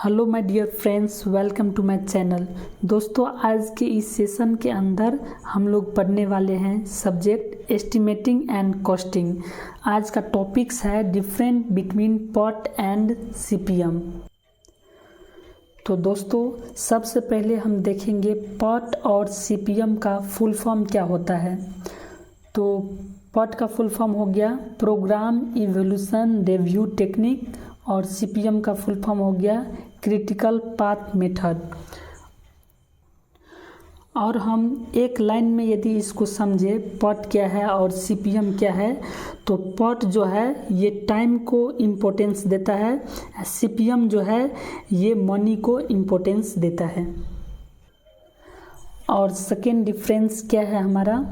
Hello my dear friends, welcome to my channel. दोस्तों, आज के इस सेशन के अंदर हम लोग पढ़ने वाले हैं सब्जेक्ट एस्टिमेटिंग एंड कॉस्टिंग। आज का टॉपिक्स है different between pot and CPM. तो दोस्तों, सबसे पहले हम देखेंगे पॉट और सीपीएम का फुल फॉर्म क्या होता है। तो पॉट का फुल फॉर्म हो गया प्रोग्राम इवोल्यूशन रिव्यू टेक्निक, और सीपीएम का फुल फॉर्म हो गया क्रिटिकल पाथ मेथड। और हम एक लाइन में यदि इसको समझे पॉट क्या है और सीपीएम क्या है, तो पॉट जो है ये टाइम को इम्पोर्टेंस देता है, सीपीएम जो है ये मनी को इम्पोर्टेंस देता है। और सेकेंड डिफरेंस क्या है हमारा,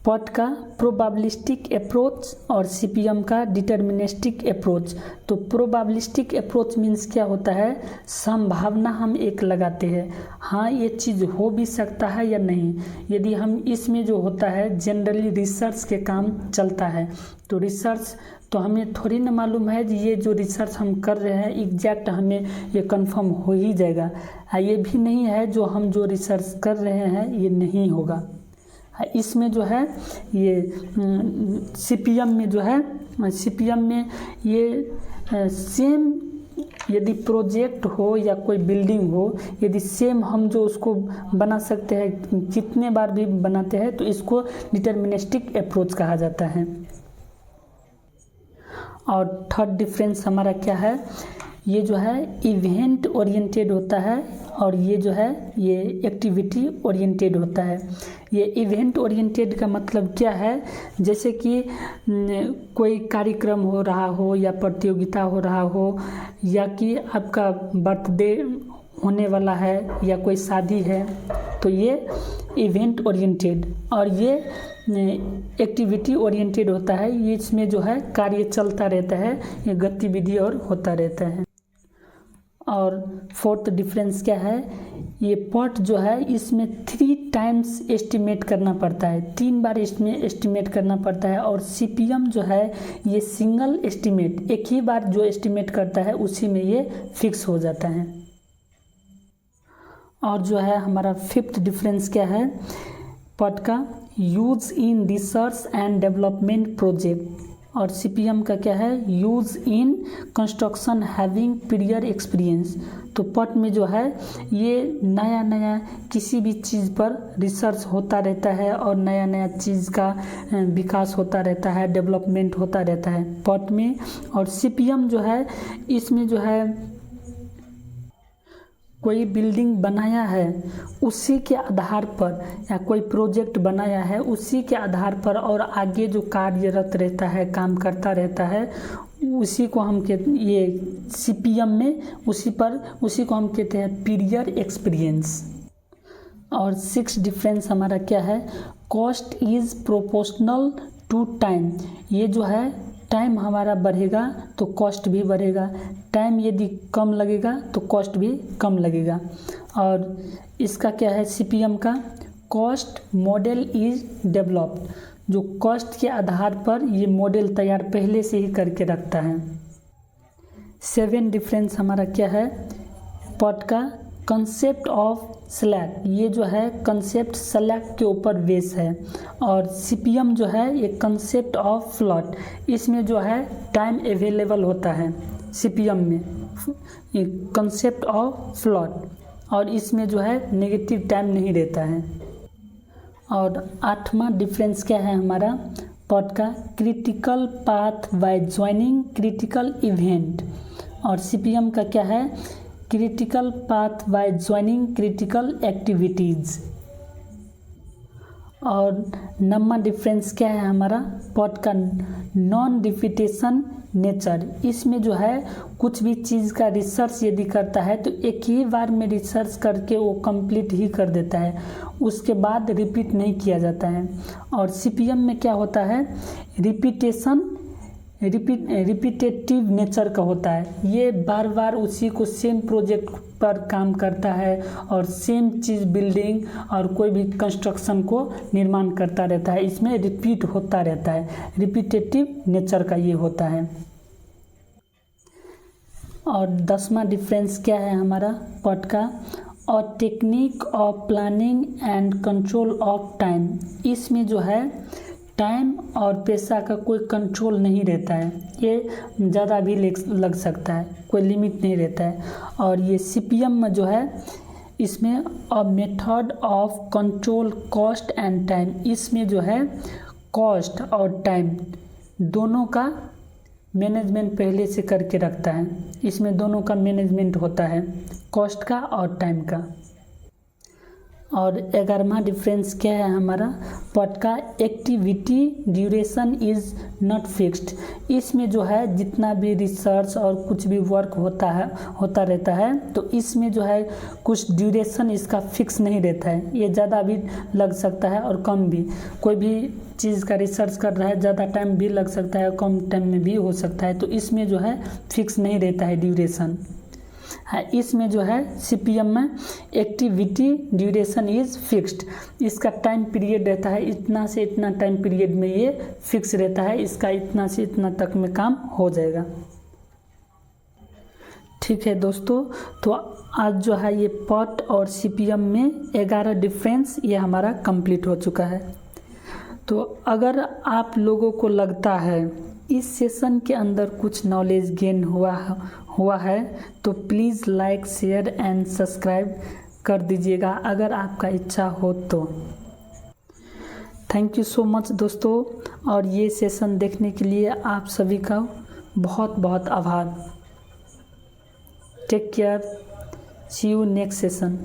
पॉट का प्रोबेबिलिस्टिक अप्रोच और सीपीएम का डिटर्मिनिस्टिक अप्रोच। तो प्रोबेबिलिस्टिक अप्रोच मीन्स क्या होता है, संभावना हम एक लगाते हैं, हाँ ये चीज़ हो भी सकता है या नहीं। यदि हम इसमें जो होता है जनरली रिसर्च के काम चलता है, तो रिसर्च तो हमें थोड़ी ना मालूम है कि ये जो रिसर्च हम कर रहे हैं एग्जैक्ट हमें ये कंफर्म हो ही जाएगा। ये भी नहीं है जो हम जो रिसर्च कर रहे हैं ये नहीं होगा। इसमें जो है ये सीपीएम में जो है, सीपीएम में ये सेम यदि प्रोजेक्ट हो या कोई बिल्डिंग हो, यदि सेम हम जो उसको बना सकते हैं कितने बार भी बनाते हैं, तो इसको डिटर्मिनिस्टिक अप्रोच कहा जाता है। और थर्ड डिफरेंस हमारा क्या है, ये जो है इवेंट ओरिएंटेड होता है और ये जो है ये एक्टिविटी ओरिएंटेड होता है। ये इवेंट ओरिएंटेड का मतलब क्या है, जैसे कि कोई कार्यक्रम हो रहा हो या प्रतियोगिता हो रहा हो, या कि आपका बर्थडे होने वाला है या कोई शादी है, तो ये इवेंट ओरिएंटेड। और ये एक्टिविटी ओरिएंटेड होता है, ये इसमें जो है कार्य चलता रहता है, ये गतिविधि और होता रहता है। और फोर्थ डिफरेंस क्या है, ये पॉट जो है इसमें 3 टाइम्स एस्टिमेट करना पड़ता है, 3 बार इसमें एस्टिमेट करना पड़ता है। और सीपीएम जो है ये सिंगल एस्टिमेट, एक ही बार जो एस्टिमेट करता है उसी में ये फिक्स हो जाता है। और जो है हमारा फिफ्थ डिफरेंस क्या है पॉट का, use in research and development project. और सीपीएम का क्या है, use in construction having prior experience. तो पॉट में जो है ये नया नया किसी भी चीज़ पर रिसर्च होता रहता है और नया नया चीज़ का विकास होता रहता है, डेवलपमेंट होता रहता है पॉट में। और सीपीएम जो है इसमें जो है कोई बिल्डिंग बनाया है उसी के आधार पर, या कोई प्रोजेक्ट बनाया है उसी के आधार पर, और आगे जो कार्यरत रहता है काम करता रहता है उसी को हम कहते, ये सीपीएम में उसी को हम कहते हैं पीरियर एक्सपीरियंस। और सिक्स डिफरेंस हमारा क्या है, cost is proportional to time. ये जो है टाइम हमारा बढ़ेगा तो कॉस्ट भी बढ़ेगा, टाइम यदि कम लगेगा तो कॉस्ट भी कम लगेगा। और इसका क्या है सीपीएम का, कॉस्ट मॉडल इज डेवलप्ड। जो कॉस्ट के आधार पर ये मॉडल तैयार पहले से ही करके रखता है। 7 डिफरेंस हमारा क्या है पॉट का, कंसेप्ट ऑफ स्लैक। ये जो है कंसेप्ट स्लैक के ऊपर बेस है। और सीपीएम जो है ये कंसेप्ट ऑफ फ्लॉट, इसमें जो है टाइम अवेलेबल होता है सीपीएम में, ये कंसेप्ट ऑफ फ्लॉट, और इसमें जो है नेगेटिव टाइम नहीं रहता है। और 8वां डिफरेंस क्या है हमारा पॉट का, critical path by joining critical event. और सीपीएम का क्या है, critical path by joining critical activities. और 9वां डिफरेंस क्या है हमारा पॉट का, नॉन रिपीटेशन नेचर। इसमें जो है कुछ भी चीज़ का रिसर्च यदि करता है तो एक ही बार में रिसर्च करके वो कंप्लीट ही कर देता है, उसके बाद रिपीट नहीं किया जाता है। और सीपीएम में क्या होता है, रिपीटेटिव नेचर का होता है, ये बार बार उसी को सेम प्रोजेक्ट पर काम करता है और सेम चीज़ बिल्डिंग और कोई भी कंस्ट्रक्शन को निर्माण करता रहता है, इसमें रिपीट होता रहता है, रिपीटेटिव नेचर का ये होता है। और 10वां डिफरेंस क्या है हमारा पॉट का, और technique of planning and control of time. इसमें जो है टाइम और पैसा का कोई कंट्रोल नहीं रहता है, ये ज़्यादा भी लग सकता है, कोई लिमिट नहीं रहता है। और ये CPM में जो है इसमें a method of control cost and time, इसमें जो है कॉस्ट और टाइम दोनों का मैनेजमेंट पहले से करके रखता है। इसमें दोनों का मैनेजमेंट होता है, कॉस्ट का और टाइम का। और 11वां डिफरेंस क्या है हमारा पॉट का, activity duration is not fixed. इसमें जो है जितना भी रिसर्च और कुछ भी वर्क होता रहता है, तो इसमें जो है कुछ ड्यूरेशन इसका फिक्स नहीं रहता है, ये ज़्यादा भी लग सकता है और कम भी। कोई भी चीज़ का रिसर्च कर रहा है, ज़्यादा टाइम भी लग सकता है, कम टाइम में भी हो सकता है, तो इसमें जो है फिक्स नहीं रहता है ड्यूरेशन। इसमें जो है CPM में एक्टिविटी ड्यूरेशन इज़ फिक्स्ड, इसका टाइम पीरियड रहता है, इतना से इतना टाइम पीरियड में ये फिक्स रहता है, इसका इतना से इतना तक में काम हो जाएगा। ठीक है दोस्तों, तो आज जो है ये पॉट और CPM में 11 डिफरेंस ये हमारा कंप्लीट हो चुका है। तो अगर आप लोगों को लगता है इस सेशन के अंदर कुछ नॉलेज गेन हुआ है तो please like share and subscribe कर दीजिएगा, अगर आपका इच्छा हो तो। थैंक यू सो मच दोस्तों, और ये सेशन देखने के लिए आप सभी का बहुत बहुत आभार। Take care, see you next session.